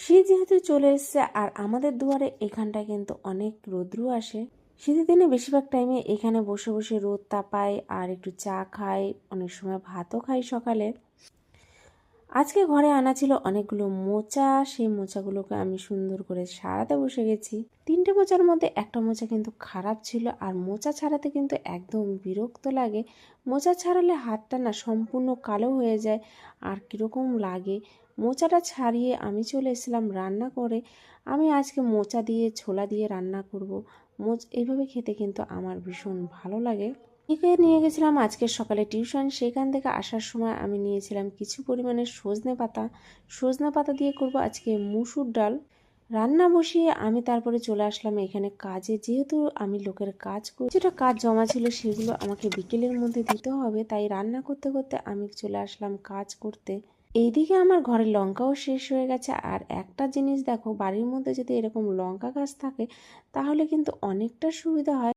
শীত যেহেতু চলে এসছে আর আমাদের দুয়ারে এখানটায় কিন্তু অনেক রৌদ্র আসে। শীতের দিনে বেশিরভাগ টাইমে এখানে বসে বসে রোদ তাপাই আর একটু চা খাই, অনেক সময় ভাতও খাই সকালে। আজকে ঘরে আনা ছিল অনেকগুলো মোচা, সেই মোচাগুলোকে আমি সুন্দর করে সারাতে বসে গেছি। 3টে মোচার মধ্যে একটা মোচা কিন্তু খারাপ ছিল, আর মোচা ছাড়াতে কিন্তু একদম বিরক্ত লাগে। মোচা ছাড়ালে হাতটা না সম্পূর্ণ কালো হয়ে যায় আর কীরকম লাগে। মোচাটা ছাড়িয়ে আমি চলে এসেছিলাম রান্না করে। আমি আজকে মোচা দিয়ে ছোলা দিয়ে রান্না করব। এইভাবে খেতে কিন্তু আমার ভীষণ ভালো লাগে। একে নিয়ে গেছিলাম আজকে সকালে টিউশন, সেখান থেকে আসার সময় আমি নিয়েছিলাম কিছু পরিমাণে সজনে পাতা দিয়ে করব আজকে মুসুর ডাল। রান্না বসিয়ে আমি তারপরে চলে আসলাম এখানে কাজে। যেহেতু আমি লোকের কাজ করি, যেটা কাজ জমা ছিল সেগুলো আমাকে বিকেলের মধ্যে দিতে হবে, তাই রান্না করতে করতে আমি চলে আসলাম কাজ করতে। এইদিকে আমার ঘরের লঙ্কাও শেষ হয়ে গেছে। আর একটা জিনিস দেখো, বাড়ির মধ্যে যদি এরকম লঙ্কা গাছ থাকে তাহলে কিন্তু অনেকটা সুবিধা হয়।